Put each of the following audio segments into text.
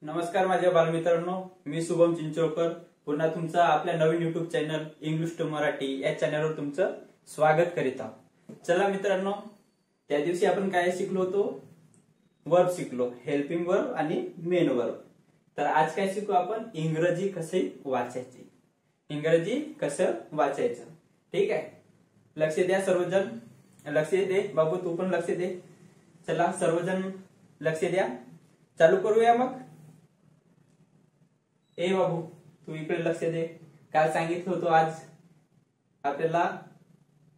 नमस्कार माझ्या बालमित्रांनो, मी शुभम चिंचोळकर पुन्हा तुमचं आपल्या नवीन YouTube channel English to Marathi या चॅनलवर तुमचं स्वागत करीत आहोत। चला मित्रांनो, त्या दिवशी आपण काय शिकलो होतो? वर्ब शिकलो, हेल्पिंग वर्ब आणि मेन वर्ब। तर आज काय शिकू आपण? इंग्रजी कसे वाचायचे, इंग्रजी कसं वाचायचं। ठीक आहे, लक्ष द्या सर्वजण, लक्ष दे बाबू, तू पण लक्ष दे। चला सर्वजण लक्ष द्या, चालू करूया मग। ए बाबू, तू इकडे लक्ष दे। काल सांगितलं होतं आज आपल्याला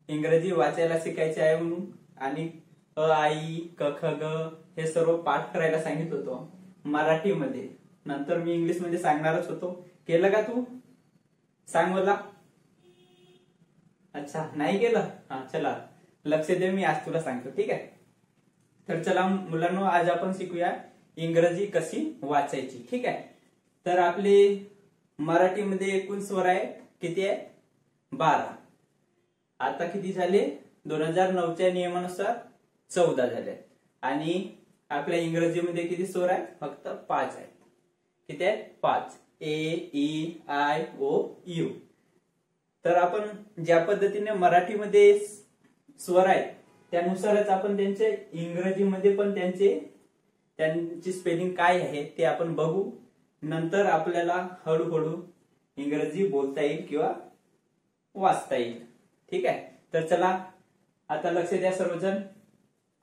इंग्रजी वाचायला शिकायचे आहे म्हणून, आणि अ आई क ख ग हे सर्व पाठ करायला सांगितलं होतं मराठीमध्ये। नंतर मी इंग्लिश मध्ये सांगणारच होतो, केलं का तू? सांग मला। अच्छा, नाही केलं? हा चला लक्ष दे, मी आज तुला सांगतो। ठीक आहे, तर चला मुलांनो, आज आपण शिकूया इंग्रजी कशी वाचायची। ठीक आहे, तर आपले मराठीमध्ये एकूण स्वर आहेत किती आहे? 12। आता किती झाले? 2009च्या नियमानुसार 14 झाले। आणि आपल्या इंग्रजीमध्ये किती स्वर आहेत? फक्त 5 आहेत। किती आहेत? 5। ए ई आय ओ यू। तर आपण ज्या पद्धतीने मराठीमध्ये स्वर आहेत त्यानुसारच आपण त्यांचे इंग्रजीमध्ये पण त्यांची स्पेलिंग काय आहे ते आपण बघू। नंतर आपल्याला हळूहळू इंग्रजी बोलता येईल किंवा वाचता येईल। ठीक आहे, तर चला आता लक्ष द्या सर्वजण।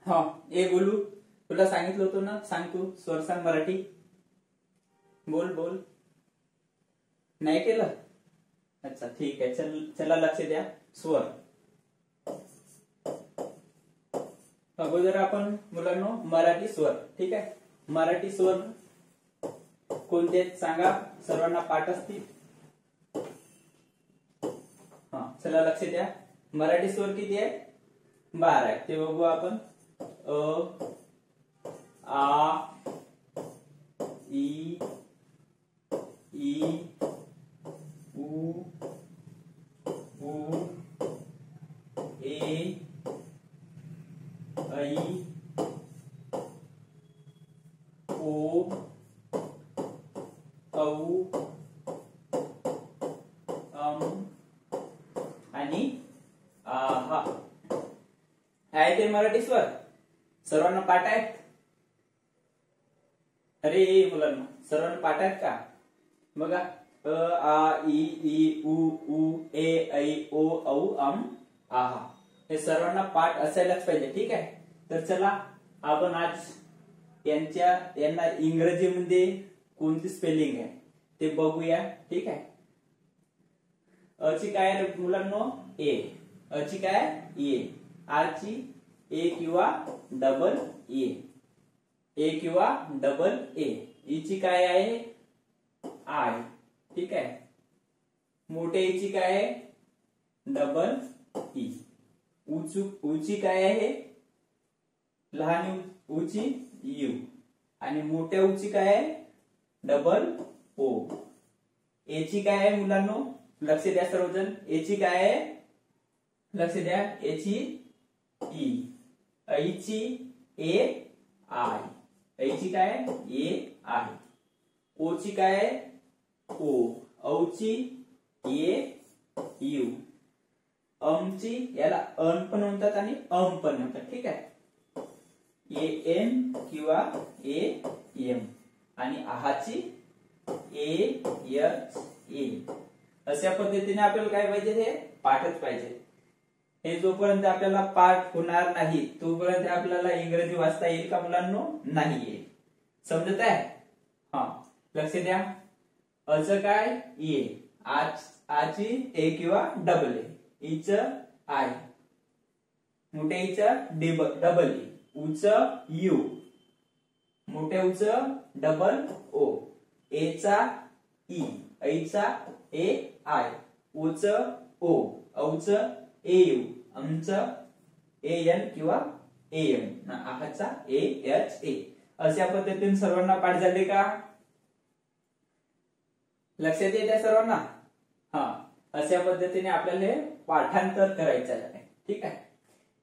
हा, ए बोलू, तुला सांगितलं होतं ना, सांग तू स्वर सांग मराठी, बोल बोल। नाही केलं? अच्छा ठीक आहे, चला लक्ष द्या। स्वर अगोदर आपण मुलांनो मराठी स्वर, ठीक आहे, मराठी स्वर कोणते सांगा? सर्वांना पाठ असतील? हा चला लक्ष द्या, मराठी स्वर किती आहे? 12 आहे। ते बघू आपण। अ आ ई ई उ ऊ ए ऐ ओ औ आणि आहा आहे ते मराठी स्वर। सर्वांना पाठ आहेत? अरे मुलांना सर्वांना पाठ आहेत का? बघा, अ आ ई ई उ ऊ ए ऐ ओ औ आहा, हे सर्वांना पाठ असायलाच पाहिजे। ठीक आहे, तर चला आपण आज यांना इंग्रजीमध्ये कोणती स्पेलिंग आहे ते बघूया। ठीक आहे, अ ची काय आहे मुलांनो? ए। अ ची काय? ए। आ ची ए किंवा डबल ए, ए किंवा डबल ए। ई ची काय आहे? आय। ठीक आहे, मोठ्या ई ची काय आहे? Double E. ऊची काय आहे? लहान ऊची यू, आणि मोठ्या ऊची काय आहे? Double O. ए ची काय आहे मुलांनो? लक्ष द्या सर्वजण, ए ची काय आहे? लक्ष द्या, ए ची ई। ऐ ची ए आय, ऐ ची काय? ए आय। ओ ची काय? ओ। औ ची ए यू। ची याला अन पण म्हणतात आणि पण म्हणतात। ठीक आहे, ए एन किंवा ए एम, आणि आहाची ए एच ए। अशा पद्धतीने आपल्याला काय पाहिजे? हे पाठच पाहिजे। हे जोपर्यंत आपल्याला पाठ होणार नाही तोपर्यंत आपल्याला इंग्रजी वाचता येईल का मुलांनो? नाही येईल। समजत आहे? हा, लक्ष द्या। अच काय? ए। आची ए किंवा डबल ए। ईच आय, मोठ्या ईच डबल ई। उच यू, मोठ्या उच डबल ओ। ए चा ई, ऐचा ए आय, ओच ओ, औच ए यू, अमच ए एन किंवा A M, आहाचा A H A. अशा पद्धतीने सर्वांना पाठ झाले का? लक्षात येते सर्वांना? हा, अशा पद्धतीने आपल्याला हे पाठांतर करायचं आहे। ठीक आहे,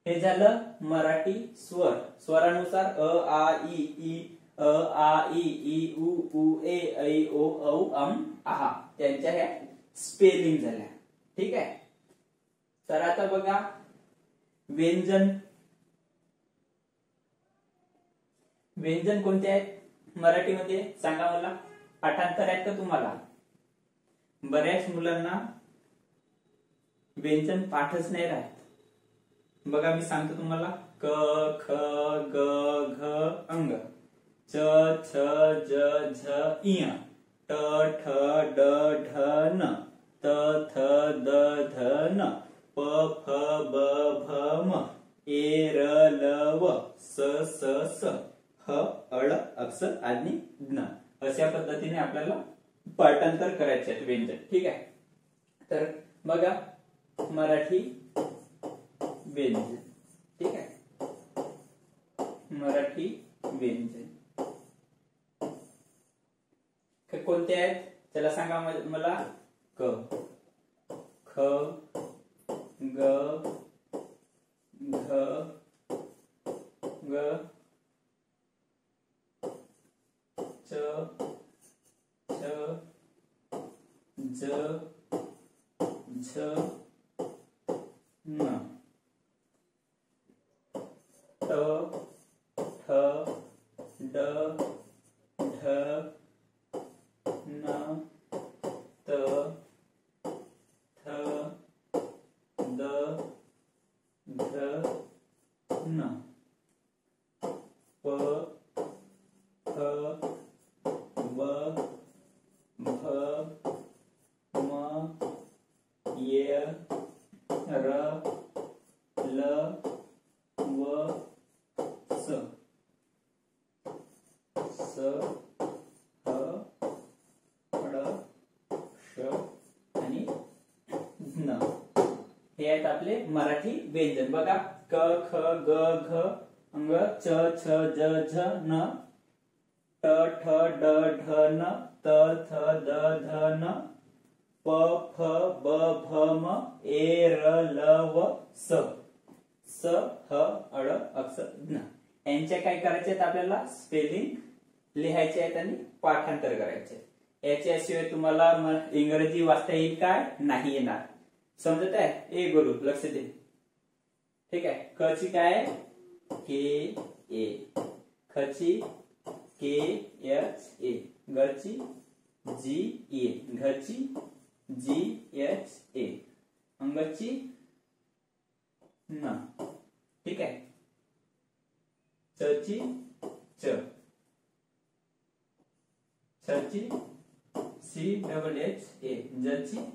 हे झालं मराठी स्वर। स्वरानुसार अ आ ई ई अ आ इ उ ए ऐ ओ औ आहा त्यांच्या ह्या स्पेलिंग झाल्या. ठीक आहे. तर आता बघा व्यंजन. व्यंजन कोणते आहेत मराठीमध्ये सांगा मला. पाठांतर आहेत का तुम्हाला. बऱ्याच मुलांना व्यंजन पाठच नाही राहत. बघा मी सांगतो तुम्हाला. क ख ग घ अंग, च छ ज झ इय, ट ठ ड ढ न, त थ द ध न, प फ ब भ म, ए र ल व, स स स, ह अळ अक्षर आणि ज्ञ. अशा पद्धतीने आपल्याला पाठांतर करायचे आहेत व्यंजन. ठीक आहे. तर बघा मराठी व्यंजन. ठीक आहे. मराठी व्यंजन कोणते आहेत चला सांगा मला. क ख ग घ ग च छ ज झ न, ट ठ ड ढ न, त थ द ध न, प फ ब भ म, य र ल व, स स ह ड श आणि ज्ञ. हे आहेत आपले मराठी व्यंजन. बघा क ख ग घ अंग, च छ ज झ न, ट ठ ड ढ न, त थ द ध न, प फ ब भ म, ए र ल व, स स ह अळ अक्षर ज्ञ. यांच्या काय करायचे आहेत आपल्याला स्पेलिंग लिहायचे आहेत आणि पाठांतर करायचे. याच्याशिवाय तुम्हाला इंग्रजी वाचता येईल काय नाही येणार. समजत आहे. ए गुरु लक्ष दे. ठीक आहे. क ची काय के ए, ख ची के एच ए, ग ची जी ए, घ ची जी एच ए, अंग ची न. ठीक आहे. च ची च, छ ची सी डबल एच ए, ज ची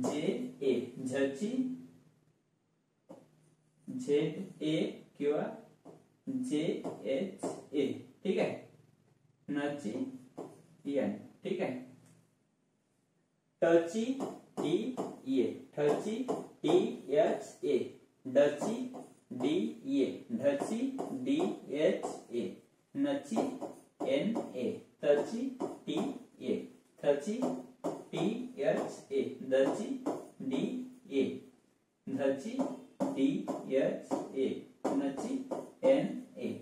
जे ए, झ ची झेड ए किंवा जे एच ए. ठीक आहे. न ची एन. ठीक आहे. ट ची टी ए, ठ ची टी एच ए, ड ची डी ए, ढ ची डी एच ए, न ची एन ए, त ची टी ए, थ ची टी एच ए, द ची डी ए, ध ची डी एच ए, न ची एन ए.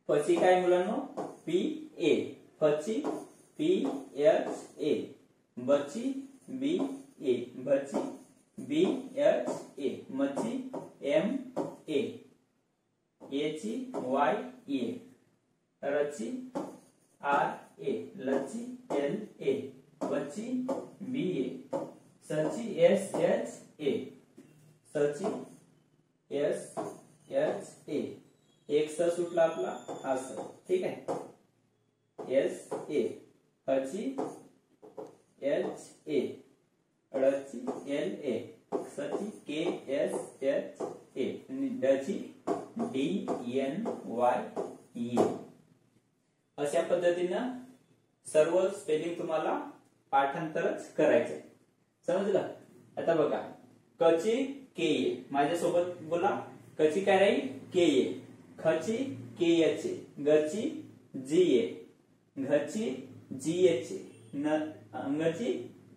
प ची काय मुलांनो पी ए, फ ची पी एच ए, ब ची बी ए, भ ची बी एच ए, म ची एम ए, ए ची वाय ए, र ची आर ए, ल ची एल ए, व ची बी ए, स ची एस एच ए, स ची एस एच ए. एक स सुटला आपला हा स. ठीक आहे. एस ए, ह ची एच ए, ड ची एल ए, स ची के एस एच ए, आणि ड ची डी एन वाय ए. अशा पद्धतीनं सर्व स्पेलिंग तुम्हाला पाठांतरच करायचंय. समजलं. आता बघा क ची के ए, माझ्यासोबत बोला. क ची काय राहील के ए, ख ची के एच ए, ग ची जी ए, घ ची जी एच ए, न अंग ची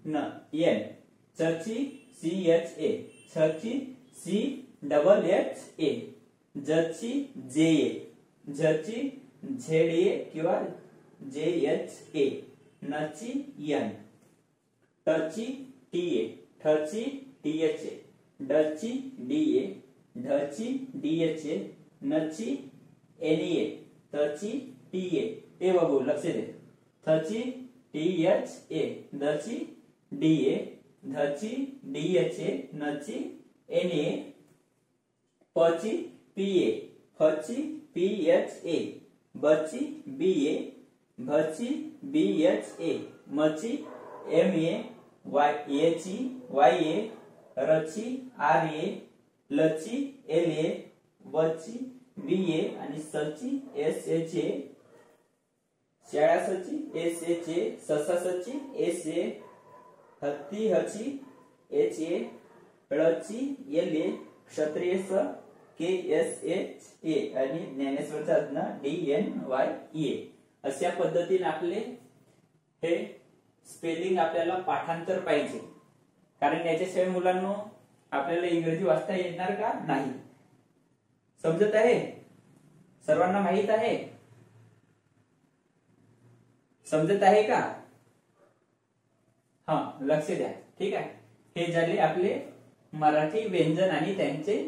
न एन, च ची सी एच ए, छ ची सी डबल एच ए, ज ची जे ए, झ ची ZA किंवा JHA, नची N, टची TA, ठची THA, duchy DA, ढची DHA, नची NA, तची TA. हे बघू लक्ष दे. थची THA, दची DA, धची DHA, नची NA, पची PA, फची PHA, बची BA, भची BHA, मची MA, याची YA, रची RA, लची LA, वची BA आणि सची SHA, शाळा सची SHA, ससा सची SA, हत्ती हची HA, ळची LA, क्षत्रिय स KSHA आणि ज्ञानेश्वरचा अज्ञा DNYA. अशा पद्धतीने आपले हे स्पेलिंग आपल्याला पाठांतर पाहिजे, कारण याच्याशिवाय मुलांना आपल्याला इंग्रजी वाचता येणार का नाही. समजत आहे? सर्वांना माहित आहे? समजत आहे का? हा, लक्ष द्या. ठीक आहे. हे झाले आपले मराठी व्यंजन आणि त्यांचे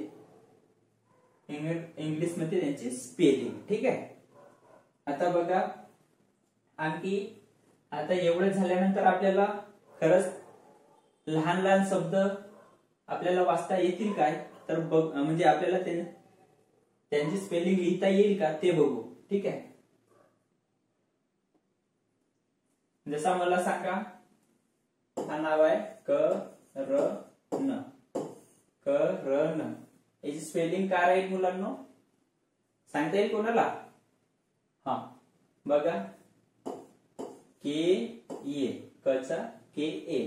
इंग्लिश मध्ये त्यांची स्पेलिंग. ठीक आहे. आता बघा आणखी, आता एवढं झाल्यानंतर आपल्याला खरंच लहान लहान शब्द आपल्याला वाचता येतील काय, तर म्हणजे आपल्याला त्यांची स्पेलिंग लिहिता येईल का ते बघू. ठीक आहे. जसा मला सांगा, हा नाव आहे करण, करण. याची स्पेलिंग काय राहील मुलांना, सांगता येईल कोणाला? हा बघा, KA, कचा KA,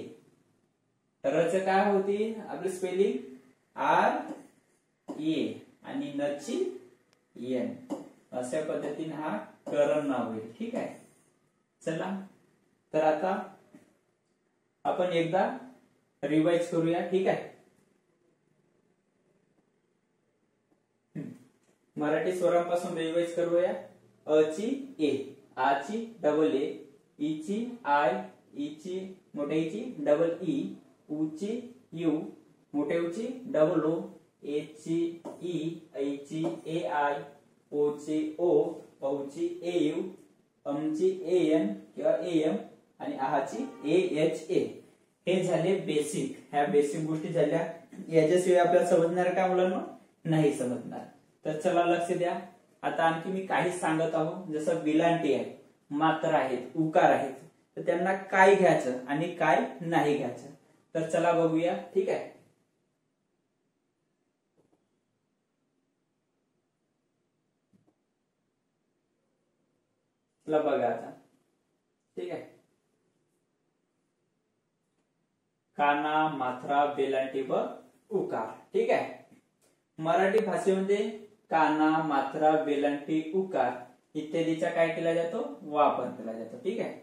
रच काय होती आपली स्पेलिंग RA आणि नची N. अशा पद्धतीने हा करण नाव होईल. ठीक आहे. चला, तर आता आपण एकदा रिवाइज करूया. ठीक आहे. मराठी स्वरांपासून रिवाइज करूया. अची A, आची डबल A, ईची I, ईची मोठ्या ईची डबल E, उची U, मोठ्या उची डबल O, एची E, Aichi AI, ओची O, औची AU, अमची AN किंवा AM आणि आहाची AHA. हे झाले बेसिक. ह्या बेसिक गोष्टी झाल्या. याच्याशिवाय आपल्याला समजणार का मुलांना? नाही समजणार. तर चला लक्ष द्या. आता आणखी मी काही सांगत आहो, जसं विलांटी आहे, मात्रा आहेत, उकार आहेत, तर त्यांना काय घ्यायचं आणि काय नाही घ्यायचं. तर चला बघूया. ठीक आहे. चला बघा आता. ठीक आहे. काना, मात्रा, वेलांटी व उकार. ठीक आहे. मराठी भाषेमध्ये काना, मात्रा, वेलांटी, उकार इत्यादीचा काय केला जातो? वापर केला जातो. ठीक आहे.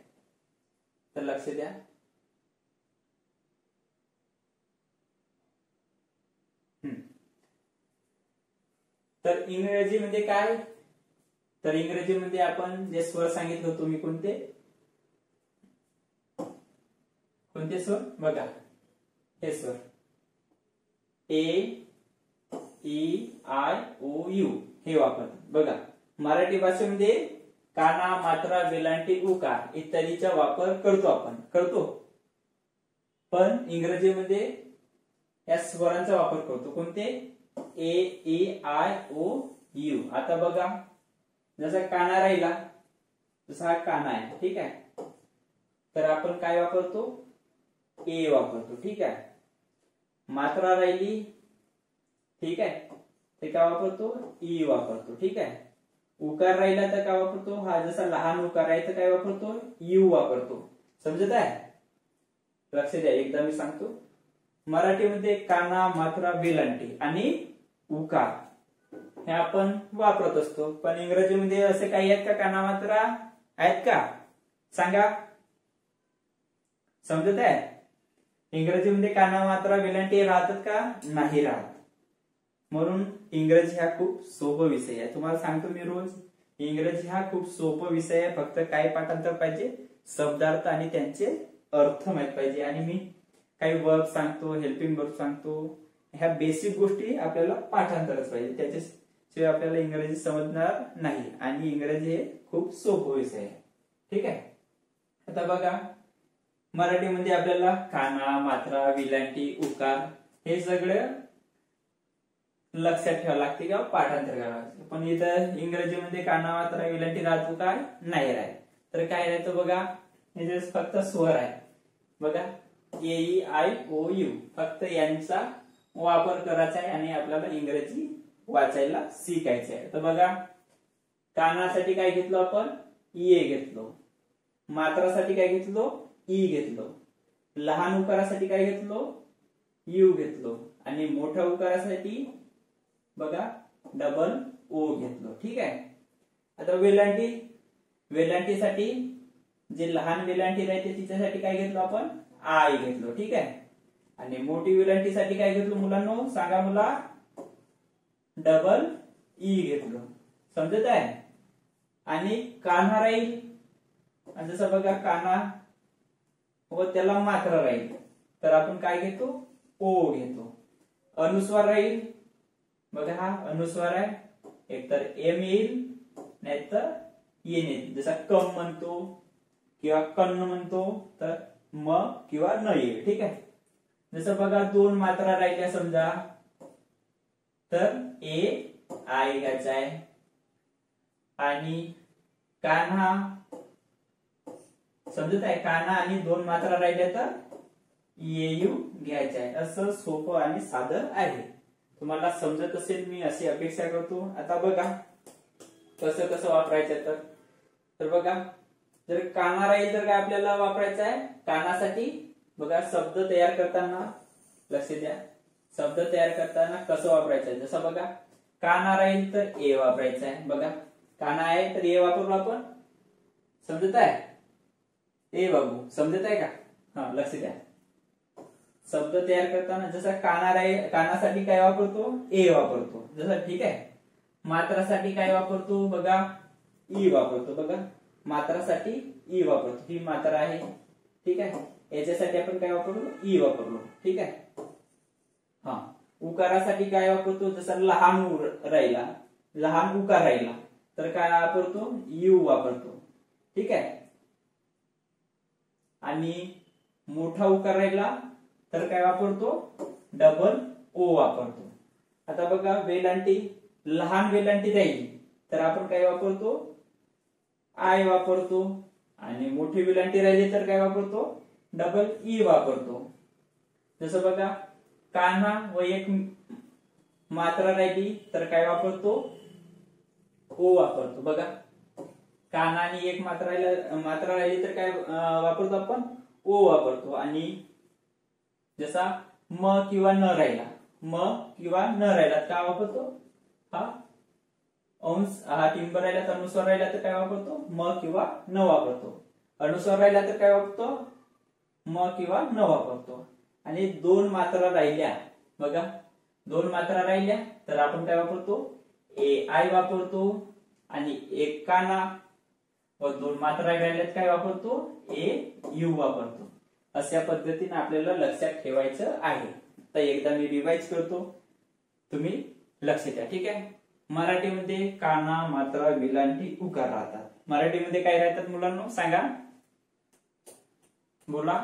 तर लक्ष द्या. तर इंग्रजीमध्ये काय? तर इंग्रजीमध्ये आपण जे स्वर सांगितले होतो मी, कोणते कोणते स्वर बघा. हे स्वर A, E, I, O, U हे वापरतात. बघा, मराठी भाषेमध्ये काना, मात्रा, वेलांटी, उकार इत्यादीचा वापर करतो आपण, करतो. पण इंग्रजीमध्ये या स्वरांचा वापर करतो. कोणते? A, E, I, O, U. आता बघा, जसा काना राहिला, जसा हा काना आहे. ठीक आहे. तर आपण काय वापरतो? A वापरतो. ठीक आहे. मात्रा राहिली, ठीक आहे, ते काय वापरतो? E वापरतो. ठीक आहे. उकार राहिला तर काय वापरतो? हा जसा लहान उकार आहे तर काय वापरतो? U वापरतो. समजत आहे? लक्ष द्या. एकदा मी सांगतो. मराठीमध्ये काना, मात्रा, वेलांटी आणि उकार हे आपण वापरत असतो. पण इंग्रजीमध्ये असे काही आहेत का काना, मात्रा आहेत का? सांगा. समजत आहे? इंग्रजीमध्ये काना, मात्रा, वेलांटी राहतात का? नाही राहत. म्हणून इंग्रजी हा खूप सोपा विषय आहे. तुम्हाला सांगतो मी रोज, इंग्रजी हा खूप सोपा विषय आहे. फक्त काय पाठांतर पाहिजे, शब्दार्थ आणि त्यांचे अर्थ माहित पाहिजे. आणि मी काही वर्ब सांगतो, हेल्पिंग वर्ब सांगतो, ह्या बेसिक गोष्टी आपल्याला पाठांतरच पाहिजे. त्याच्याशिवाय आपल्याला इंग्रजी समजणार नाही. आणि इंग्रजी हे खूप सोपं विषय आहे. ठीक आहे. आता बघा, मराठीमध्ये आपल्याला काना, मात्रा, विलांटी, उकार हे सगळं लक्षात ठेवावं लागते किंवा पाठांतर करावं लागते. पण इथं इंग्रजीमध्ये काना, मात्रा, विलांटी राहतो काय, नाही राहत. तर काय राहतं बघा, हे फक्त स्वर आहे बघा, ए ई आय ओ यू, फक्त यांचा वापर करायचा आहे आणि आपल्याला इंग्रजी वाचायला शिकायचं आहे. तर बघा, कानासाठी काय घेतलो आपण, ए घेतलो. मात्रासाठी काय घेतलो, ई घेतलो. लहान उकारासाठी काय घेतलो, यू घेतलो. आणि मोठ्या उकारासाठी बघा डबल ओ घेतलो. ठीक आहे. आता वेलांटी, वेलांटीसाठी जे लहान वेलांटी राहते तिच्यासाठी काय घेतलो आपण, आय घेतलो. ठीक आहे. आणि मोठी वेलांटीसाठी काय घेतलो मुलांनो, सांगा मला, डबल ई घेतलो. समजत आहे. आणि कान्हा राहील, जसं बघा काना व त्याला मात्रा राहील तर आपण काय घेतो, ओ घेतो. अनुस्वार राहील बघा, हा अनुस्वार आहे, एकतर एम येईल नाहीतर येन येईल. जसा कम म्हणतो किंवा कन्न म्हणतो तर म किंवा न येईल. ठीक आहे. जसं बघा दोन मात्रा राहिल्या समजा, तर ए आय घ्यायचा आहे. आणि कान्हा, समजत आहे, काना आणि दोन मात्रा राहिल्या तर ये यू घ्यायचा आहे. असं सोपं आणि साधं आहे. तुम्हाला समजत असेल मी अशी अपेक्षा करतो. आता बघा कसं कसं वापरायचं. तर बघा, जर काना राहील तर काय आपल्याला वापरायचं आहे, कानासाठी बघा शब्द तयार करताना लक्ष द्या, शब्द तयार करताना कसं वापरायचं आहे. जसं बघा, काना राहील तर ए वापरायचा आहे. बघा काना आहे तर ए वापरलो आपण. समजत आहे, ए बाबू समजत आहे का, हा लक्ष द्या. शब्द तयार करताना जसा काना राहील, कानासाठी काय वापरतो, ए वापरतो. जसं ठीक आहे. मात्रासाठी काय वापरतो बघा, ई वापरतो. बघा मात्रासाठी ई वापरतो, ही मात्रा आहे. ठीक आहे. याच्यासाठी आपण काय वापरलो, ई वापरलो. ठीक आहे. हा, उकारासाठी काय वापरतो, जसा लहान राहिला, लहान उकार राहिला तर काय वापरतो, यू वापरतो. ठीक आहे. आणि मोठा उकार राहिला तर काय वापरतो, डबल ओ वापरतो. आता बघा वेलांटी, लहान वेलांटी राहिली तर आपण काय वापरतो, आय वापरतो. आणि मोठी वेलांटी राहिली तर काय वापरतो, डबल ई वापरतो. जसं बघा, कान्हा व एक मात्रा राहिली तर काय वापरतो, ओ वापरतो. बघा काना आणि एक मात्रा राहिली तर काय वापरतो आपण, ओ वापरतो. आणि जसा म किंवा न राहिला, म किंवा न राहिला काय वापरतो, हा अंश, हा टिंब राहिला तर अनुस्वार राहिला तर काय वापरतो, म किंवा न वापरतो. अनुस्वार राहिला तर काय वापरतो, म किंवा न वापरतो. आणि दोन मात्रा राहिल्या बघा, दोन मात्रा राहिल्या तर आपण काय वापरतो, ए आय वापरतो. आणि एक काना व दोन मात्रा राहिल्यात काय वापरतो, ए यू वापरतो. अशा पद्धतीने आपल्याला लक्षात ठेवायचं आहे. तर एकदा मी रिवाइज करतो, तुम्ही लक्ष द्या. ठीक आहे. मराठीमध्ये काना, मात्रा, विलांटी, उकार राहतात. मराठीमध्ये काय राहतात मुलांना सांगा, बोला.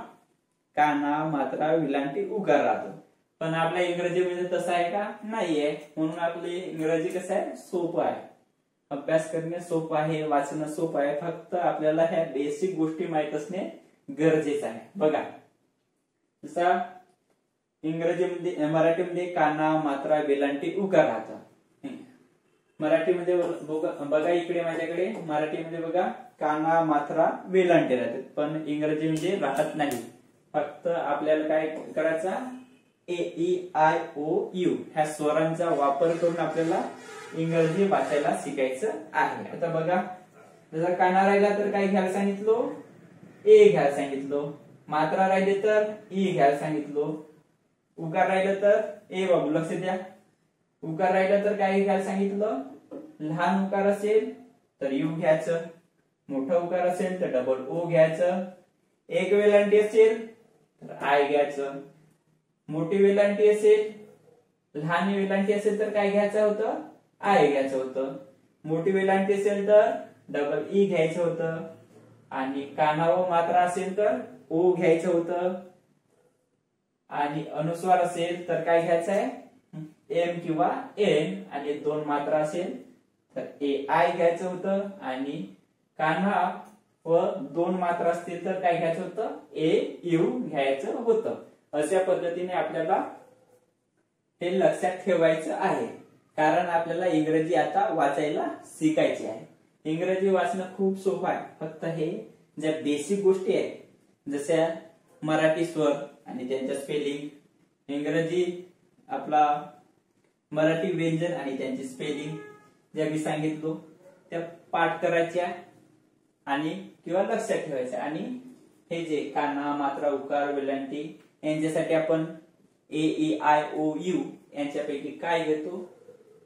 काना, मात्रा, विलांटी, उकार राहतो. पण आपल्या इंग्रजीमध्ये तसं आहे का, नाहीये. म्हणून आपली इंग्रजी कसं आहे, सोपं आहे. अभ्यास करणे सोपं आहे, वाचणं सोपं आहे. फक्त आपल्याला ह्या बेसिक गोष्टी माहित असणे गरजेचं आहे. बघा जसा इंग्रजीमध्ये, मराठीमध्ये काना, मात्रा, वेलांटी, उकार राहतात. मराठीमध्ये बघा इकडे माझ्याकडे, मराठीमध्ये बघा काना, मात्रा, वेलांटी राहतात. पण इंग्रजीमध्ये राहत नाही. फक्त आपल्याला काय करायचा, ए ई आय ओ यू ह्या स्वरांचा वापर करून आपल्याला इंग्रजी वाचायला शिकायचं आहे. आता बघा, जसा काना राहिला तर काय घ्यायला सांगितलो, ए घ्यायला सांगितलो. मात्रा राहिले तर ई घ्यायला सांगितलो. उकार राहिलं तर ए, बाबू लक्ष द्या. उकार राहिलं तर काय घ्यायला सांगितलं, लहान उकार असेल तर यू घ्यायचं, मोठा उकार असेल तर डबल ओ घ्यायचं, एक वेलांटी असेल तर आय घ्यायचं, मोठी वेलांटी असेल, लहान वेलांटी असेल तर काय घ्यायचं होतं, आय घ्यायचं होतं, मोठी वेलांटी असेल तर डबल ई घ्यायचं होतं, आणि कानावर मात्रा असेल तर ओ घ्यायचं होतं, आणि अनुस्वार असेल तर काय घ्यायचं आहे, एम किंवा एन, आणि दोन मात्रा असेल तर ए आय घ्यायचं होतं, आणि कान्हा व दोन मात्रा असतील तर काय घ्यायचं होतं, ए यू घ्यायचं होतं. अशा पद्धतीने आपल्याला हे लक्षात ठेवायचं आहे, कारण आपल्याला इंग्रजी आता वाचायला शिकायचे आहे. इंग्रजी वाचणं खूप सोपं आहे, फक्त हे ज्या बेसिक गोष्टी आहेत जशा मराठी स्वर आणि त्यांच्या स्पेलिंग, इंग्रजी आपला मराठी व्यंजन आणि त्यांची स्पेलिंग ज्या मी सांगितलो त्या पाठ करायच्या आणि किंवा लक्षात ठेवायच्या. आणि हे जे काना, मात्रा, उकार, वेलांटी यांच्यासाठी आपण ए ई आय ओ यू यांच्यापैकी काय घेतो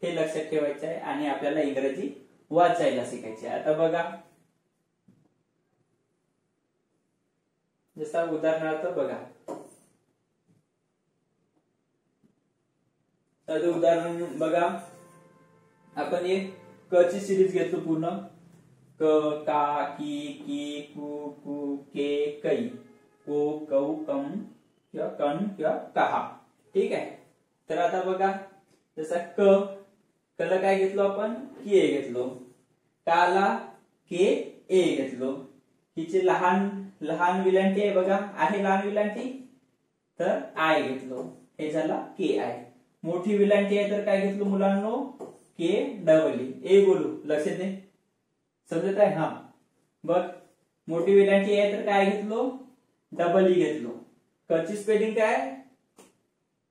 हे लक्षात ठेवायचं आहे, आणि आपल्याला इंग्रजी वाचायला शिकायचे. आता बघा, जसं उदाहरणार्थ बघा, तर उदाहरण बघा, आपण एक क ची सिरीज घेतो पूर्ण, क, का, की, कु, कु, के, कै, को, कौ, कम किंवा कण किंवा कहा. ठीक आहे. तर आता बघा, जसा कला काय घेतलो आपण, के घेतलो, काला के ए घेतलो, हिची लहान लहान विलांटी आहे बघा, आहे लहान विलांटी तर आय घेतलो, हे झाला के आय. मोठी विलांटी आहे तर काय घेतलो मुलांनो, के डबल ए बोलू, लक्ष दे, समजत आहे. हा बघ, मोठी विलांटी आहे तर काय घेतलो, डबल ई घेतलो. कची स्पेलिंग काय,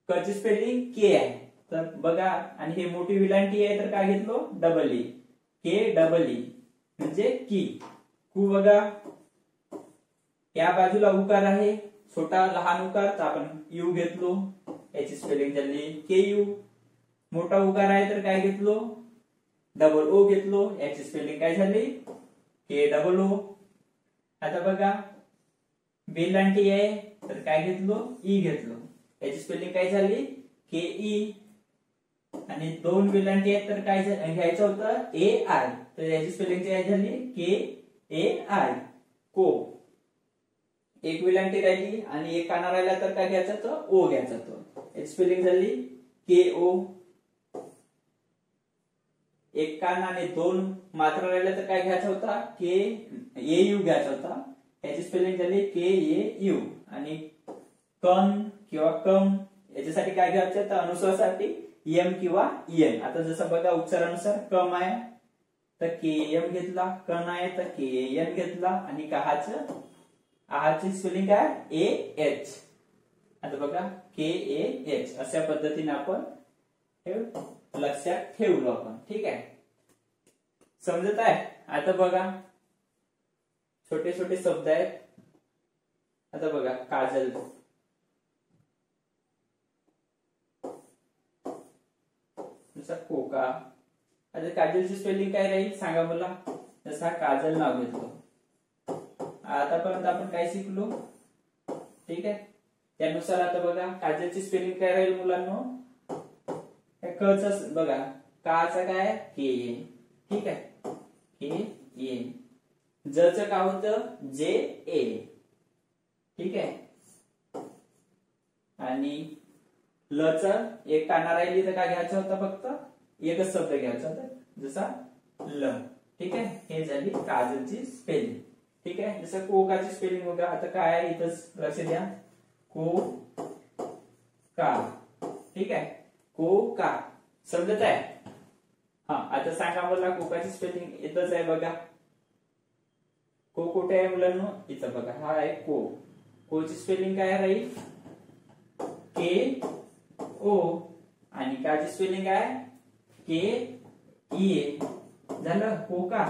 कची स्पेलिंग के आहे तर बघा, आणि हे मोठी विलांटी आहे तर काय घेतलो, डबल ई, के डबल ई म्हणजे की. कु बघा, या बाजूला उकार आहे, छोटा लहान उकार तर आपण यू घेतलो, याची स्पेलिंग झाली के यू. मोठा उकार आहे तर काय घेतलो, डबल ओ घेतलो, याची स्पेलिंग काय झाली, के डबल ओ. आता बघा, वेलांटी आहे तर काय घेतलो, ई घेतलो, याची स्पेलिंग काय झाली, के ई. आणि दोन वेलांटी आहेत तर काय घ्यायचं होतं, ए आय, तर याची स्पेलिंग काय झाली, के ए आय, को. एक वेलांटी राहिली आणि एक काना राहिला तर काय घ्यायचं, तर ओ घ्यायचा, तो याची स्पेलिंग झाली के ओ. एक काना आणि दोन मात्रा राहिल्या तर काय घ्यायचा होता, के ए यू घ्यायचा होता, याची स्पेलिंग झाली के ए यू. आणि कण किंवा कम याच्यासाठी काय घ्यायचं, तर अनुस्वारासाठी एम किंवा एन. आता जसं बघा, उच्चारानुसार कम आहे तर के एम घेतला, कण आहे तर के एन घेतला, आणि कहाचं आहाची स्पेलिंग काय, ए एच. आता बघा, के ए एच. अशा पद्धतीने आपण हे लक्षात ठेवलो आपण. ठीक आहे, समजत आहे. आता बघा, छोटे छोटे शब्द आहेत. आता बघा, काजल, जसा कोका. आता काजलची स्पेलिंग काय राहील सांगा मला, जसा काजल नाव घेतलो. आतापर्यंत आपण काय शिकलो, ठीक आहे, त्यानुसार आता बघा, काजलची स्पेलिंग काय राहील मुलांनो, कच बघा, काचा काय, के ए. ठीक आहे, के ए. जच काय होतं, जे ए. ठीक आहे, आणि लच एक काना राहिली तर काय घ्यायचं होतं, फक्त एकच शब्द घ्यायचा होता, जसा ल. ठीक आहे, हे झाली काजलची स्पेलिंग. ठीक आहे, जसं कोकाची स्पेलिंग बघा, आता काय आहे इथंच लक्ष द्या, को का. ठीक आहे, को का, समजत आहे. हा, आता सांगा मला, कोकाची स्पेलिंग इथंच आहे बघा, को कुठे आहे मुलांनो, इथं बघा, हा आहे को. कोची स्पेलिंग काय राहील, के ओ. आणि काची स्पेलिंग आहे, के ई. झालं कोका.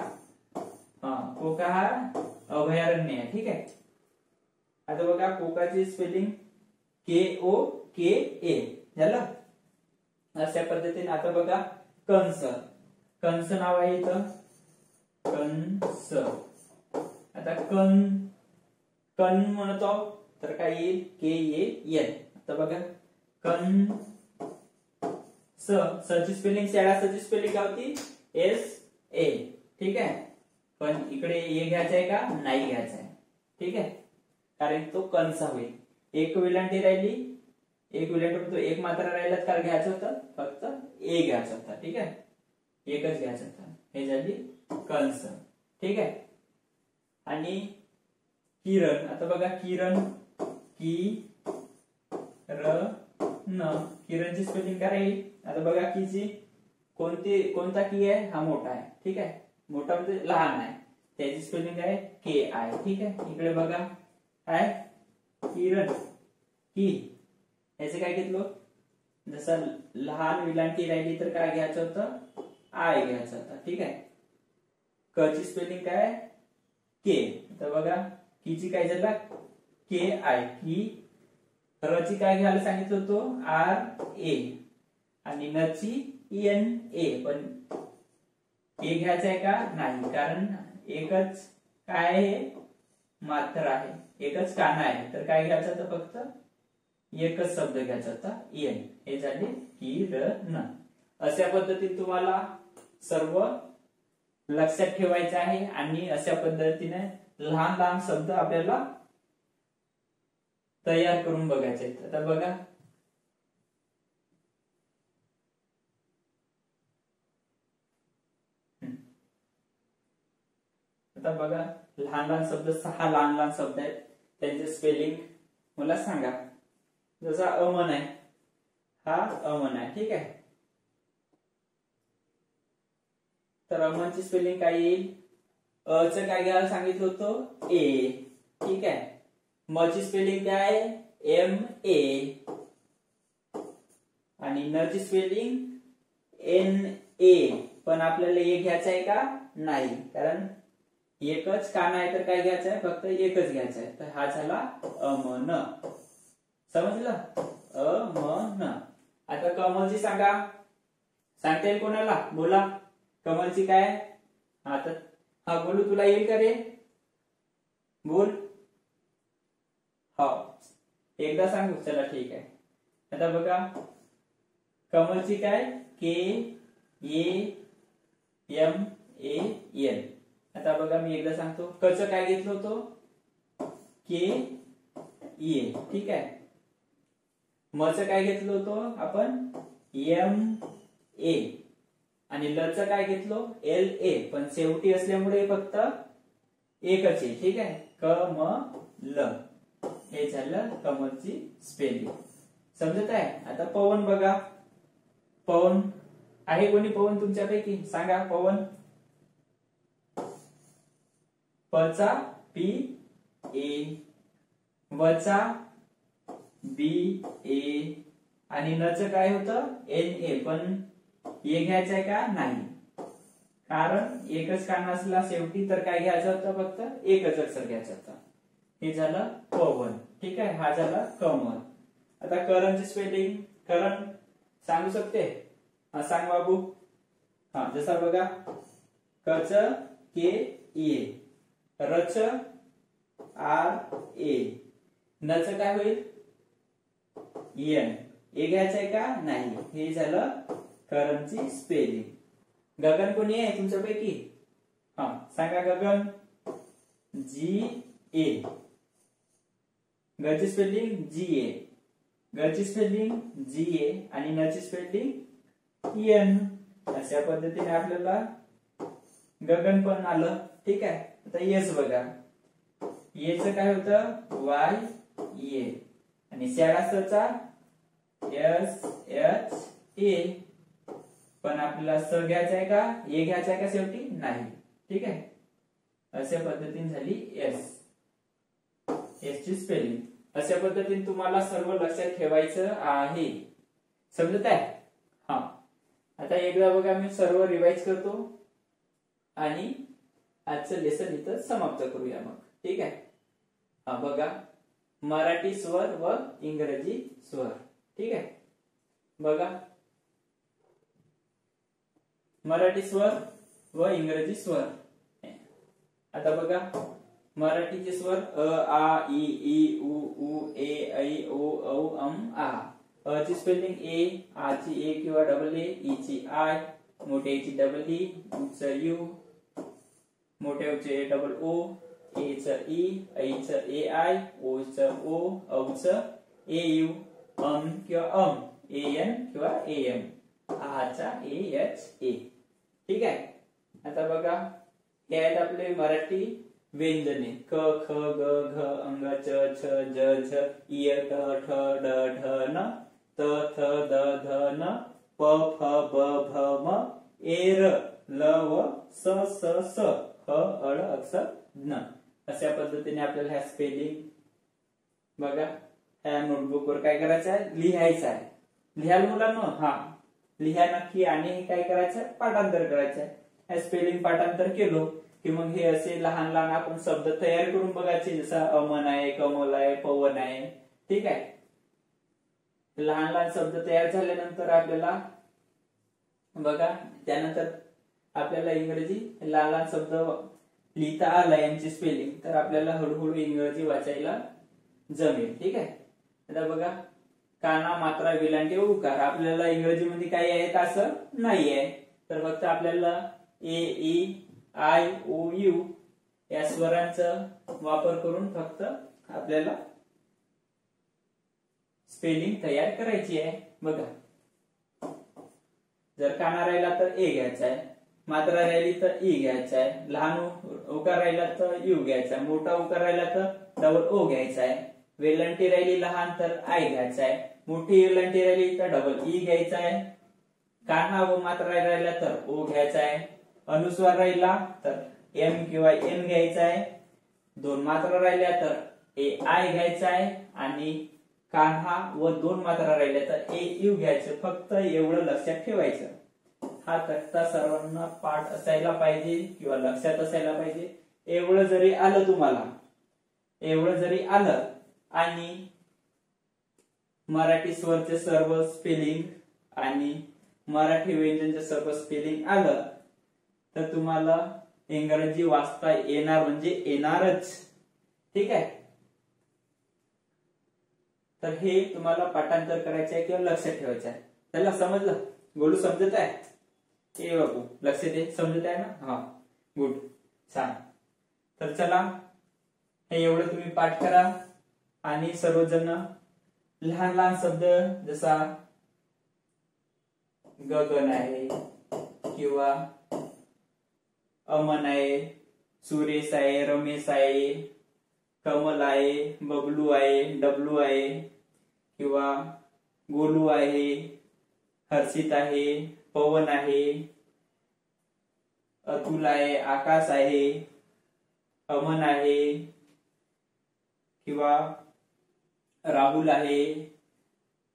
हा, कोका हा अभयारण्य आहे. ठीक आहे, आता बघा, कोकाची स्पेलिंग के ओ के ए. झालं. अशा पद्धतीने आता बघा, कंस. कंस नाव आहे इथं, कंस. आता कण म्हणतो तर काय येईल KAN. आता बघा कण ची स्पेलिंग शाळा ची स्पेलिंग काय होती SA. ठीक आहे, पण इकडे ए घ्यायचा आहे का नाही घ्यायचा आहे. ठीक आहे, कारण तो कंस होईल. एक वेलांटी राहिली, एक वेलांटी तो एक मात्रा राहिला तर घ्यायचं होतं फक्त ए घ्यायचा होता. ठीक आहे, एकच घ्यायचं होतं. हे झाली कंस. ठीक आहे, आणि किरण. आता बघा किरण किरणची स्पेलिंग काय राहील. आता बघा कीची कोणता की आहे हा मोठा आहे. ठीक आहे, मोठा म्हणजे लहान आहे, त्याची स्पेलिंग आहे KI. ठीक आहे, इकडे बघा काय किरण की याचे काय घेतलं, जसं लहान विलांटी राहिली तर काय घ्यायचं होतं आय घ्यायचं होतं. ठीक आहे, क ची स्पेलिंग काय के. तर बघा कीची काय झाला KI. की रची काय घ्यायला सांगितलं होतं RA आणि नची NA, पण ए घ्यायचं आहे का नाही, कारण एकच काय आहे मात्र आहे, एकच काना आहे. तर काय घ्यायचं होतं फक्त एकच शब्द घ्यायचा होता एन. हे झाले किरण. अशा पद्धतीने तुम्हाला सर्व लक्षात ठेवायचं आहे आणि अशा पद्धतीने लहान लहान शब्द आपल्याला तयार करून बघायचे आहेत. आता बघा आता बघा लहान लहान शब्द 6 लहान लहान शब्द आहेत, त्यांचे स्पेलिंग मला सांगा. जसा अमन आहे, हा अमन आहे. ठीक आहे, तर अमनची स्पेलिंग काय येईल. अ च काय घ्यायला सांगितलं होतं ए. ठीक आहे, म ची स्पेलिंग काय MA आणि न ची स्पेलिंग NA, पण आपल्याला ए घ्यायचं आहे का नाही, कारण एकच काना आहे तर काय घ्यायचं आहे फक्त एकच घ्यायचं आहे. तर हा झाला अमन. समजलं, अमन. आता कमलची सांगा, सांगता येईल कोणाला, बोला कमलची काय. आता हा बोलू, तुला येईल का रे, बोल. हो, एकदा सांगू, चला ठीक आहे. आता बघा कमलची काय KAMAN. आता बघा मी एकदा सांगतो. कच काय घेतलं होतं KA. ठीक आहे, मच काय घेतलं होतं आपण MA आणि ल च काय घेतलं LA, पण शेवटी असल्यामुळे फक्त एकच आहे. ठीक आहे, कमल. हे झालं कमलची स्पेलिंग. समजत आहे. आता पवन बघा, पवन आहे कोणी पवन तुमच्यापैकी, सांगा पवन. पचा PA, वचा BA आणि नच काय होतं NA, पण हे घ्यायचं आहे का नाही, कारण एकच काना असला शेवटी तर काय घ्यायचं होतं फक्त एकच अक्षर घ्यायचं होतं. हे झालं पवन. ठीक आहे, हा झाला कमल. आता करणची स्पेलिंग, करण सांगू शकते, हा सांग बाबू. हा जसा बघा कच KA, रच RA, नच काय होईल N. ए घ्यायचं आहे का नाही. हे झालं करणची स्पेलिंग. गगन कोणी आहे तुमच्यापैकी, हा सांगा गगन. GA, गची स्पेलिंग GA, गची स्पेलिंग GA आणि नची स्पेलिंग N. अशा पद्धतीने आपल्याला गगन पण आलं. ठीक आहे, आता यस बघा, येच काय होतं YA आणि शाळाचा SHA, पण आपल्याला स घ्यायचा आहे का ए घ्यायचा आहे का शेवटी नाही. ठीक आहे, अशा पद्धतीने झाली एस ची स्पेलिंग. अशा पद्धतीने तुम्हाला सर्व लक्षात ठेवायचं आहे. समजत आहे. हा, आता एकदा बघा मी सर्व रिवाइज करतो आणि आजचं लेसन इथं समाप्त करूया मग. ठीक आहे, हा बघा मराठी स्वर व इंग्रजी स्वर. ठीक आहे, बघा मराठी स्वर व इंग्रजी स्वर. आता बघा मराठीचे स्वर अ आ इ ई उ ऊ ए ऐ ओ औ अम आ. अ ची स्पेलिंग ए, आ ची ए किंवा डबल ए, ई ची आय, मोठ्या ची डबल ई, उ च यू, मोठ्या चे डबल ओ, ए च ई, ऐ च ए आय, ओ च ओ, औ च ए यू, अम किंवा अम, ए एन किंवा ए एम, आ चा ए एच ए. ठीक आहे. आता बघा हे आहेत आपले मराठी व्यंजने क ख ग घ अंग च छ ज झ इय ट ठ ड ढ न त थ द ध न प फ ब भ म ए र ल व स स स ह अ अक्षर न. अशा पद्धतीने आपल्याला ह्या स्पेलिंग बघा ह्या नोटबुक वर काय करायचं आहे, लिहायचं आहे. लिहाल मुलांना, हा लिहा नक्की. आणि काय करायचं आहे, पाठांतर करायचं आहे. स्पेलिंग पाठांतर केलो की मग हे असे लहान लहान आपण शब्द तयार करून बघायचे. जसा अमन आहे, कमल आहे, पवन आहे. ठीक आहे. लहान लहान शब्द तयार झाल्यानंतर आपल्याला बघा त्यानंतर आपल्याला इंग्रजी लहान लहान शब्द लिहिता आला यांची स्पेलिंग, तर आपल्याला हळूहळू इंग्रजी वाचायला जमेल. ठीक आहे. आता बघा काना, मात्रा, वेलांटी, उकार आपल्याला इंग्रजीमध्ये काही आहेत असं नाही आहे. तर फक्त आपल्याला ए ई आय ओ यू या स्वरांचा वापर करून फक्त आपल्याला स्पेलिंग तयार करायची आहे. बघा जर काना राहिला तर ए घ्यायचा आहे, मात्रा राहिली तर ई घ्यायचा आहे, लहान उकार राहिला तर यू घ्यायचा आहे, मोठा उकार राहिला तर डबल ओ घ्यायचा आहे, वेलांटी राहिली लहान तर आय घ्यायचा आहे, मोठी वेलांटी राहिली तर डबल ई घ्यायचा आहे, कान्हा व मात्रा राहिला तर ओ घ्यायचा आहे, अनुस्वार राहिला तर एम किंवा एन घ्यायचा आहे, दोन मात्रा राहिल्या तर ए आय घ्यायचा आहे, आणि कान्हा व दोन मात्रा राहिल्या तर ए यू घ्यायचं. फक्त एवढं लक्षात ठेवायचं. हा तक्ता सर्वांना पाठ असायला पाहिजे किंवा लक्षात असायला पाहिजे. एवढं जरी आलं तुम्हाला, एवढं जरी आलं आणि मराठी स्वरचे सर्व स्पेलिंग आणि मराठी व्यंजनचे सर्व स्पेलिंग आलं तर तुम्हाला इंग्रजी वाचता येणार म्हणजे येणारच. ठीक आहे. तर हे तुम्हाला पाठांतर करायचं आहे किंवा लक्षात ठेवायचं आहे. त्याला समजलं? गोलू समजत आहे? ए बाबू लक्ष दे, समजत आहे ना? हा गुड, छान. तर चला हे एवढं तुम्ही पाठ करा आणि सर्वजण लहान लहान शब्द जसा गगन आहे किंवा अमन आहे, सुरेश आहे, रमेश आहे, कमल आहे, बबलू आहे, डबलू आहे किंवा गोलू आहे, हर्षित आहे, पवन आहे, अतुल आहे, आकाश आहे, अमन आहे किंवा राहुल आहे,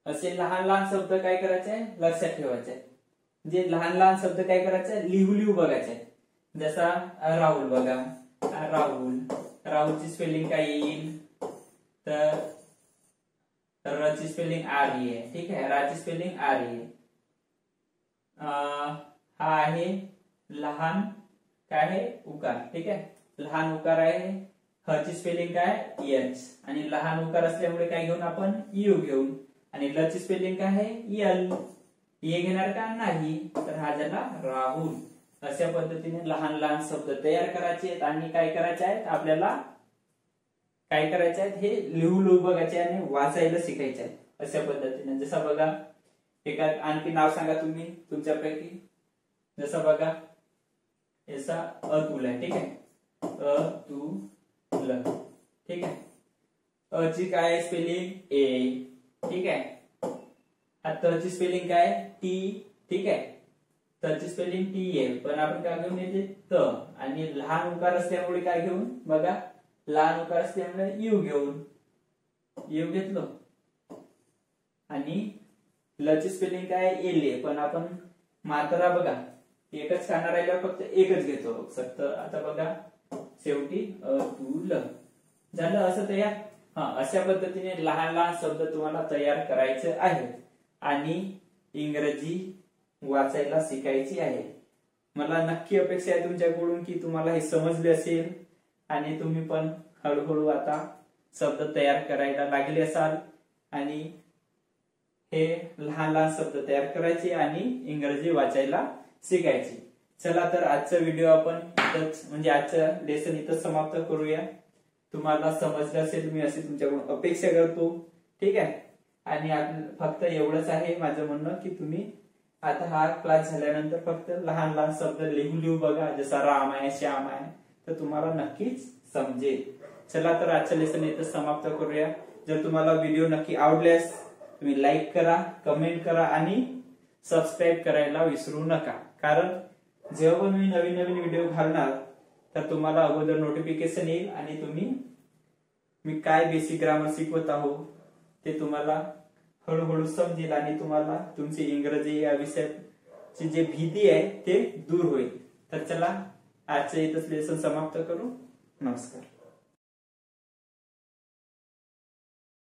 असे लहान लहान शब्द काय करायचे आहे, लक्षात ठेवायचे आहे. जे लहान लहान शब्द काय करायचे, लिहू बघायचे. जसा राहुल बघा, राहुलची स्पेलिंग काय येईल तर र ची स्पेलिंग आर आहे. ठीक आहे. रा ची स्पेलिंग आर आहे. हा आहे लहान काय आहे, उकार. ठीक आहे. लहान उकार आहे. ह ची स्पेलिंग काय एच, आणि लहान उकार असल्यामुळे काय घेऊन आपण यू घेऊन, आणि ल ची स्पेलिंग काय आहे एल. ये घेणार का नाही, तर हा झाला राहुल. अशा पद्धतीने लहान लहान शब्द तयार करायचे आहेत आणि काय करायचे आहेत आपल्याला, काय करायचे आहेत हे लिहू बघायचे आणि वाचायला शिकायचे आहे. अशा पद्धतीने जसं बघा एका आणखी नाव सांगा तुम्ही तुमच्यापैकी. जसं बघा याचा अतुल आहे. ठीक आहे. अतुल. ठीक आहे. अ ची काय स्पेलिंग ए. ठीक आहे. आता ची स्पेलिंग काय टी. ठीक आहे. ची स्पेलिंग टी आहे, पण आपण काय घेऊन येते त, आणि लहान उकार असल्यामुळे काय घेऊन बघा, लहान उकार असल्यामुळे यू घेऊन यू घेतलो, आणि ल ची स्पेलिंग काय एल, पण आपण मात्रा बघा एकच खाणार राहिल्यावर फक्त एकच घेतो फक्त. आता बघा शेवटी अतुल झालं. असं तयार. हा अशा पद्धतीने लहान लहान शब्द तुम्हाला तयार करायचे आहेत आणि इंग्रजी वाचायला शिकायची आहे. मला नक्की अपेक्षा आहे तुमच्याकडून की तुम्हाला हे समजले असेल आणि तुम्ही पण हळूहळू आता शब्द तयार करायला लागले असाल आणि हे लहान लहान शब्द तयार करायचे आणि इंग्रजी वाचायला शिकायचे. चला तर आजचा व्हिडिओ आपण इथंच म्हणजे आजचं लेसन इथं समाप्त करूया. तुम्हाला समजलं असेल मी अशी तुमच्याकडून अपेक्षा करतो. ठीक आहे. आणि फक्त एवढंच आहे माझं म्हणणं की तुम्ही आता हा क्लास झाल्यानंतर फक्त लहान लहान शब्द लिहू बघा. जसा राम आहे, श्याम आहे, तर तुम्हाला नक्कीच समजेल. चला तर आजचं लेसन इथं समाप्त करूया. जर तुम्हाला व्हिडिओ नक्की आवडल्यास तुम्ही लाईक करा, कमेंट करा आणि सबस्क्राईब करायला विसरू नका. कारण जेव्हा पण मी नवीन नवीन व्हिडिओ घालणार तर तुम्हाला अगोदर नोटिफिकेशन येईल आणि मी काय बेसिक ग्रामर शिकवत आहोत ते तुम्हाला हळूहळू समजेल आणि तुम्हाला तुमची इंग्रजी या विषयाची जी भीती आहे ते दूर होईल. तर चला आजचे इथंच लेसन समाप्त करू. नमस्कार.